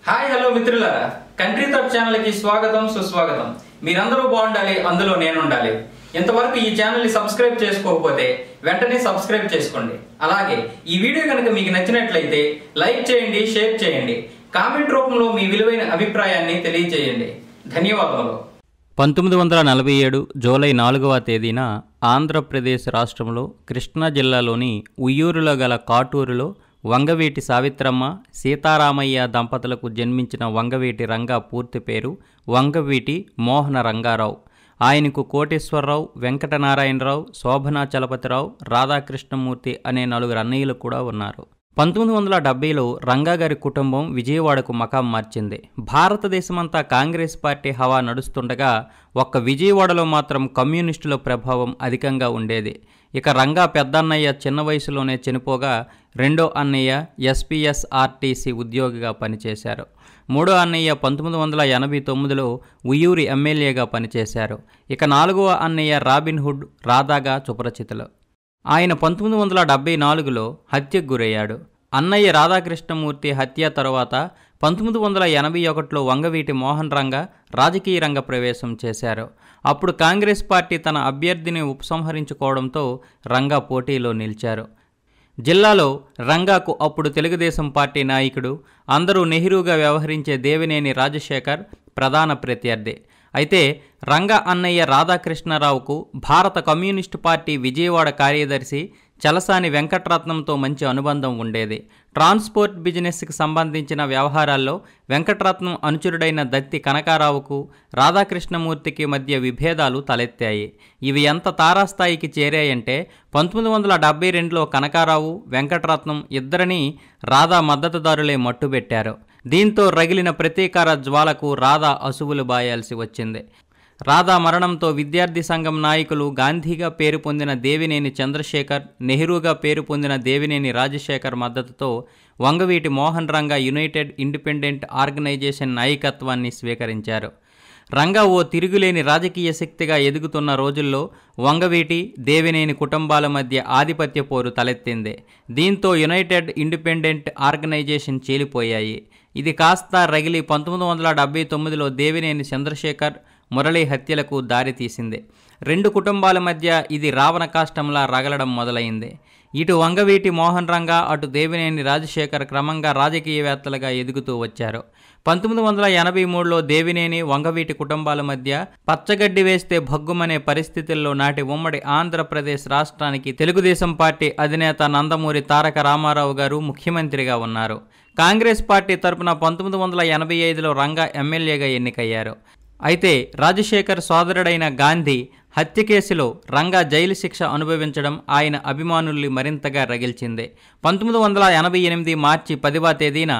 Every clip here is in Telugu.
హాయ్ హలో మిత్రులారా, కంట్రీ టాప్ ఛానల్ కి స్వాగతం సుస్వాగతం. మీరందరూ బాగుండాలి, అందులో నేను ఉండాలి. ఇంతవరకు ఈ ఛానల్ ని సబ్స్క్రైబ్ చేసుకోకపోతే వెంటనే సబ్స్క్రైబ్ చేసుకోండి. అలాగే ఈ వీడియో కనుక మీకు నచ్చినట్లయితే లైక్ చేయండి, షేర్ చేయండి, కామెంట్ రూపంలో మీ విలువైన అభిప్రాయాన్ని తెలియజేయండి. ధన్యవాదములు. 1947 జూలై 4వ తేదీన ఆంధ్రప్రదేశ్ రాష్ట్రంలో కృష్ణా జిల్లాలోని ఉయ్యూరులో గల కాటూరులో వంగవీటి సావిత్రమ్మ, సీతారామయ్య దంపతులకు జన్మించిన వంగవీటి రంగా పూర్తి పేరు వంగవీటి మోహన రంగారావు. ఆయనకు కోటేశ్వరరావు, వెంకటనారాయణరావు, శోభనా చలపతిరావు, రాధాకృష్ణమూర్తి అనే 4 అన్నయ్యలు కూడా ఉన్నారు. 1970లో రంగా గారి కుటుంబం విజయవాడకు మకాం మార్చింది. భారతదేశమంతా కాంగ్రెస్ పార్టీ హవా నడుస్తుండగా ఒక్క విజయవాడలో మాత్రం కమ్యూనిస్టుల ప్రభావం అధికంగా ఉండేది. ఇక రంగా పెద్దన్నయ్య చిన్న వయసులోనే చనిపోగా రెండో అన్నయ్య ఎస్పీఎస్ఆర్టీసీ ఉద్యోగిగా పనిచేశారు. మూడో అన్నయ్య 1989లో ఉయ్యూరి ఎమ్మెల్యేగా పనిచేశారు. ఇక 4వ అన్నయ్య రాబిన్హుడ్ రాధాగా సుపరిచితులు. ఆయన 1974లో హత్యకు గురయ్యాడు. అన్నయ్య రాధాకృష్ణమూర్తి హత్య తరువాత 1981లో వంగవీటి మోహన్ రంగా రాజకీయ రంగ ప్రవేశం చేశారు. అప్పుడు కాంగ్రెస్ పార్టీ తన అభ్యర్థిని ఉపసంహరించుకోవడంతో రంగా పోటీలో నిలిచారు. జిల్లాలో రంగాకు అప్పుడు తెలుగుదేశం పార్టీ నాయకుడు, అందరూ నెహ్రూగా వ్యవహరించే దేవినేని రాజశేఖర్ ప్రధాన ప్రత్యర్థి. అయితే రంగా అన్నయ్య రాధాకృష్ణరావుకు భారత కమ్యూనిస్టు పార్టీ విజయవాడ కార్యదర్శి చలసాని వెంకటరత్నంతో మంచి అనుబంధం ఉండేది. ట్రాన్స్పోర్ట్ బిజినెస్కి సంబంధించిన వ్యవహారాల్లో వెంకటరత్నం అనుచరుడైన దత్తి కనకారావుకు, రాధాకృష్ణమూర్తికి మధ్య విభేదాలు తలెత్తాయి. ఇవి ఎంత తారాస్థాయికి చేరాయంటే 1972లో కనకారావు, వెంకటరత్నం ఇద్దరినీ రాధా మద్దతుదారులే మట్టుబెట్టారు. దీంతో రగిలిన ప్రతీకార జ్వాలకు రాధా అసువులు బాయాల్సి వచ్చింది. రాధా మరణంతో విద్యార్థి సంఘం నాయకులు గాంధీగా పేరు పొందిన దేవినేని చంద్రశేఖర్, నెహ్రూగా పేరు పొందిన దేవినేని రాజశేఖర్ మద్దతుతో Vangaveeti Mohan Ranga united independent organisation నాయకత్వాన్ని స్వీకరించారు. రంగా ఓ తిరుగులేని రాజకీయ శక్తిగా ఎదుగుతున్న రోజుల్లో వంగవీటి, దేవినేని కుటుంబాల మధ్య ఆధిపత్య పోరు తలెత్తింది. దీంతో యునైటెడ్ ఇండిపెండెంట్ ఆర్గనైజేషన్ చీలిపోయాయి. ఇది కాస్త రగిలి 1979లో దేవినేని చంద్రశేఖర్, మురళీ హత్యలకు దారితీసింది. 2 కుటుంబాల మధ్య ఇది రావణ కాష్టంలా రగలడం మొదలైంది. ఇటు వంగవీటి మోహన్ రంగా, అటు దేవినేని రాజశేఖర్ క్రమంగా రాజకీయవేత్తలుగా ఎదుగుతూ వచ్చారు. 1983లో దేవినేని, వంగవీటి కుటుంబాల మధ్య పచ్చగడ్డి వేస్తే భగ్గుమనే పరిస్థితుల్లో నాటి ఉమ్మడి ఆంధ్రప్రదేశ్ రాష్ట్రానికి తెలుగుదేశం పార్టీ అధినేత నందమూరి తారక రామారావు గారు ముఖ్యమంత్రిగా ఉన్నారు. కాంగ్రెస్ పార్టీ తరపున 1985లో రంగా ఎమ్మెల్యేగా ఎన్నికయ్యారు. అయితే రాజశేఖర్ సోదరుడైన గాంధీ హత్య కేసులో రంగా జైలు శిక్ష అనుభవించడం ఆయన అభిమానుల్ని మరింతగా రగిల్చింది. 1988 మార్చి 10వ తేదీన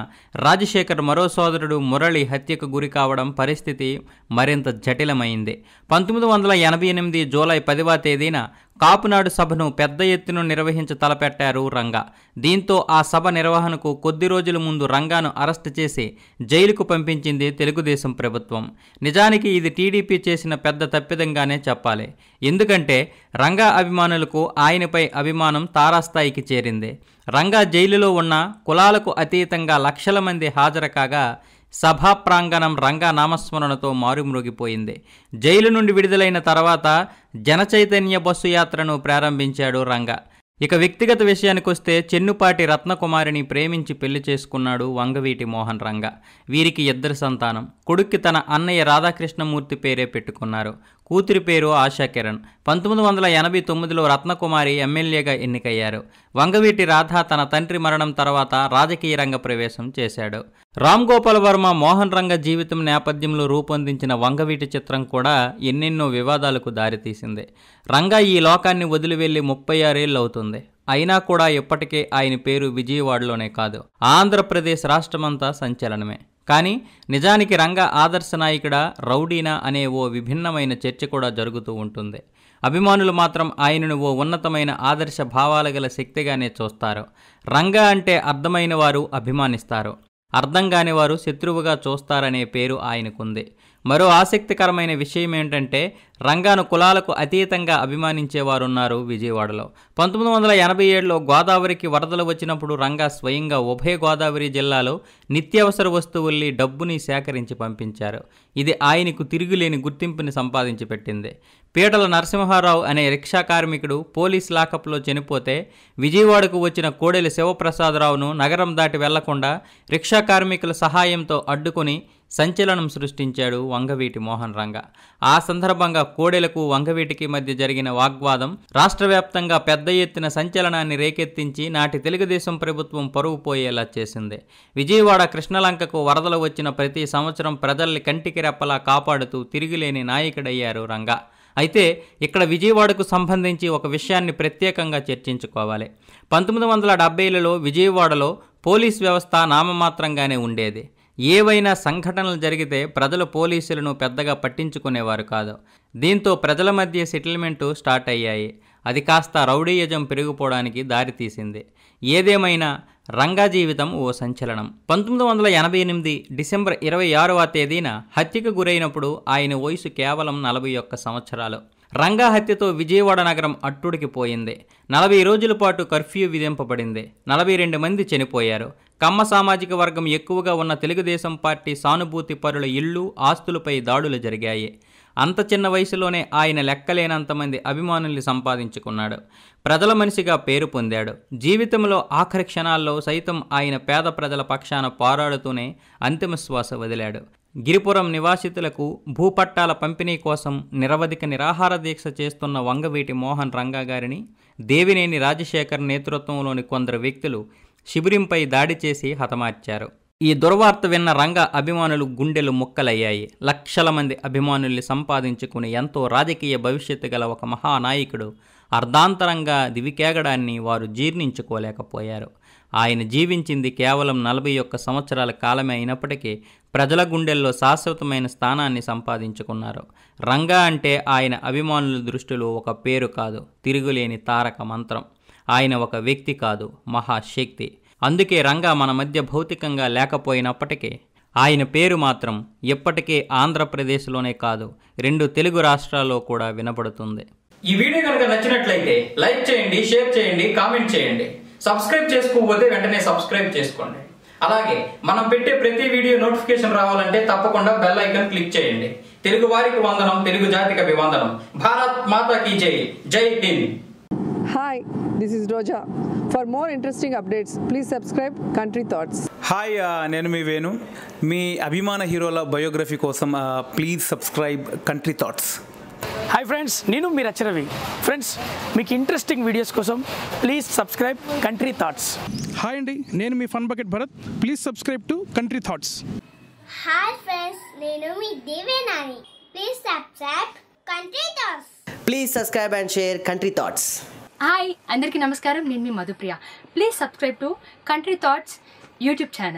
రాజశేఖర్ మరో సోదరుడు మురళి హత్యకు గురి కావడం పరిస్థితి మరింత జటిలమైంది. 1988 జూలై 10వ తేదీన కాపునాడు సభను పెద్ద ఎత్తున నిర్వహించి తలపెట్టారు రంగా. దీంతో ఆ సభ నిర్వహణకు కొద్ది రోజుల ముందు రంగాను అరెస్టు చేసి జైలుకు పంపించింది తెలుగుదేశం ప్రభుత్వం. నిజానికి ఇది టీడీపీ చేసిన పెద్ద తప్పిదంగానే చెప్పాలి. ఎందుకంటే రంగా అభిమానులకు ఆయనపై అభిమానం తారాస్థాయికి చేరింది. రంగా జైలులో ఉన్న కులాలకు అతీతంగా లక్షల మంది హాజరు కాగా సభా ప్రాంగణం రంగా నామస్మరణతో మారుమ్రోగిపోయింది. జైలు నుండి విడుదలైన తర్వాత జనచైతన్య బస్సు యాత్రను ప్రారంభించాడు రంగా. ఇక వ్యక్తిగత విషయానికొస్తే చెన్నుపాటి రత్నకుమారిని ప్రేమించి పెళ్లి చేసుకున్నాడు వంగవీటి మోహన్ రంగా. వీరికి 2 సంతానం. కొడుక్కి తన అన్నయ్య రాధాకృష్ణమూర్తి పేరే పెట్టుకున్నారు. కూతురి పేరు ఆశాకిరణ్. 1989లో రత్నకుమారి ఎమ్మెల్యేగా ఎన్నికయ్యారు. వంగవీటి రాధ తన తండ్రి మరణం తర్వాత రాజకీయ రంగ ప్రవేశం చేశాడు. రామ్ గోపాల్ వర్మ మోహన్ రంగ జీవితం నేపథ్యంలో రూపొందించిన వంగవీటి చిత్రం కూడా ఎన్నెన్నో వివాదాలకు దారితీసింది. రంగా ఈ లోకాన్ని వదిలి వెళ్లి 36 ఏళ్ళు అవుతుంది. అయినా కూడా ఇప్పటికే ఆయన పేరు విజయవాడలోనే కాదు, ఆంధ్రప్రదేశ్ రాష్ట్రమంతా సంచలనమే. కానీ నిజానికి రంగా ఆదర్శ నాయకుడా, రౌడీనా అనే ఓ విభిన్నమైన చర్చ కూడా జరుగుతూ ఉంటుంది. అభిమానులు మాత్రం ఆయనను ఓ ఉన్నతమైన ఆదర్శ భావాలు గల శక్తిగానే చూస్తారు. రంగా అంటే అర్థమైన వారు అభిమానిస్తారు. అర్థం కాని వారు శత్రువుగా చూస్తారనే పేరు ఆయనకుంది. మరో ఆసక్తికరమైన విషయం ఏంటంటే రంగాను కులాలకు అతీతంగా అభిమానించేవారున్నారు విజయవాడలో. 1987లో గోదావరికి వరదలు వచ్చినప్పుడు రంగా స్వయంగా ఉభయ గోదావరి జిల్లాలో నిత్యావసర వస్తువుల్ని డబ్బుని సేకరించి పంపించారు. ఇది ఆయనకు తిరుగులేని గుర్తింపుని సంపాదించి పెట్టింది. పీటల నరసింహారావు అనే రిక్షా కార్మికుడు పోలీస్ లాకప్లో చనిపోతే విజయవాడకు వచ్చిన కోడెల శివప్రసాదరావును నగరం దాటి వెళ్లకుండా రిక్షా కార్మికుల సహాయంతో అడ్డుకొని సంచలనం సృష్టించాడు వంగవీటి మోహన్ రంగా. ఆ సందర్భంగా కోడెలకు వంగవీటికి మధ్య జరిగిన వాగ్వాదం రాష్ట్ర వ్యాప్తంగా పెద్ద ఎత్తున సంచలనాన్ని రేకెత్తించి నాటి తెలుగుదేశం ప్రభుత్వం పరువు పోయేలా చేసింది. విజయవాడ కృష్ణలంకకు వరదలు వచ్చిన ప్రతి సంవత్సరం ప్రజల్ని కంటికి రెప్పలా కాపాడుతూ తిరిగిలేని నాయకుడయ్యారు రంగా. అయితే ఇక్కడ విజయవాడకు సంబంధించి ఒక విషయాన్ని ప్రత్యేకంగా చర్చించుకోవాలి. 1970లలో విజయవాడలో పోలీస్ వ్యవస్థ నామమాత్రంగానే ఉండేది. ఏవైనా సంఘటనలు జరిగితే ప్రజలు పోలీసులను పెద్దగా పట్టించుకునేవారు కాదు. దీంతో ప్రజల మధ్య సెటిల్మెంటు స్టార్ట్ అయ్యాయి. అది కాస్త రౌడీయజం పెరిగిపోవడానికి దారితీసింది. ఏదేమైనా రంగా జీవితం ఓ సంచలనం. 1988 డిసెంబర్ 26వ తేదీన హత్యకు గురైనప్పుడు ఆయన వయసు కేవలం 41 సంవత్సరాలు. రంగా హత్యతో విజయవాడ నగరం అట్టుడికి పోయింది. 40 రోజుల పాటు కర్ఫ్యూ విధింపబడింది. 42 మంది చనిపోయారు. కమ్మ సామాజిక వర్గం ఎక్కువగా ఉన్న తెలుగుదేశం పార్టీ సానుభూతి పరుల ఇళ్ళు, ఆస్తులపై దాడులు జరిగాయి. అంత చిన్న వయసులోనే ఆయన లెక్కలేనంతమంది అభిమానుల్ని సంపాదించుకున్నాడు. ప్రజల మనిషిగా పేరు పొందాడు. జీవితంలో ఆఖరి క్షణాల్లో సైతం ఆయన పేద ప్రజల పక్షాన పోరాడుతూనే అంతిమ శ్వాస వదిలాడు. గిరిపురం నివాసితులకు భూపట్టాల పంపిణీ కోసం నిరవధిక నిరాహార దీక్ష చేస్తున్న వంగవీటి మోహన్ రంగా గారిని దేవినేని రాజశేఖర్ నేతృత్వంలోని కొందరు వ్యక్తులు శిబిరంపై దాడి చేసి హతమార్చారు. ఈ దుర్వార్త విన్న రంగా అభిమానులు గుండెలు ముక్కలయ్యాయి. లక్షల మంది అభిమానుల్ని సంపాదించుకుని ఎంతో రాజకీయ భవిష్యత్తు గల ఒక మహానాయకుడు అర్ధాంతరంగా దివికేగడాన్ని వారు జీర్ణించుకోలేకపోయారు. ఆయన జీవించింది కేవలం 41 సంవత్సరాల కాలమే అయినప్పటికీ ప్రజల గుండెల్లో శాశ్వతమైన స్థానాన్ని సంపాదించుకున్నారు. రంగా అంటే ఆయన అభిమానుల దృష్టిలో ఒక పేరు కాదు, తిరుగులేని తారక మంత్రం. ఆయన ఒక వ్యక్తి కాదు, మహాశక్తి. అందుకే రంగా మన మధ్య భౌతికంగా లేకపోయినప్పటికీ ఆయన పేరు మాత్రం ఎప్పటికీ ఆంధ్రప్రదేశ్లోనే కాదు 2 తెలుగు రాష్ట్రాల్లో కూడా వినపడుతుంది. ఈ వీడియో కనుక నచ్చినట్లయితే లైక్ చేయండి, షేర్ చేయండి, కామెంట్ చేయండి. సబ్స్క్రైబ్ చేసుకోకపోతే వెంటనే సబ్స్క్రైబ్ చేసుకోండి. అలాగే మనం పెట్టే ప్రతి వీడియో నోటిఫికేషన్ రావాలంటే తప్పకుండా బెల్ ఐకాన్ క్లిక్ చేయండి. తెలుగు వారికి వందనం, తెలుగు జాతికి అభివందనం. భారత్ మాతా కీ జై. జై Hind. Hi, this is Roja. For more interesting updates please subscribe country thoughts. Hi, నేను మీ వేణు. మీ అభిమాన హీరోల బయోగ్రఫీ కోసం please subscribe country thoughts. Hi friends, నేను మీ రచరవి. ఫ్రెండ్స్, మీకు ఇంట్రెస్టింగ్ వీడియోస్ కోసం please subscribe country thoughts. Hi అండి, నేను మీ fun bucket Bharat. Please subscribe to Country thoughts. Hi friends, నేను మీ దేవేనాని. Please subscribe country thoughts. Please subscribe and share country thoughts. Hi అందరికీ నమస్కారం, నేను మీ Madhupriya. Please subscribe to Country Thoughts YouTube channel.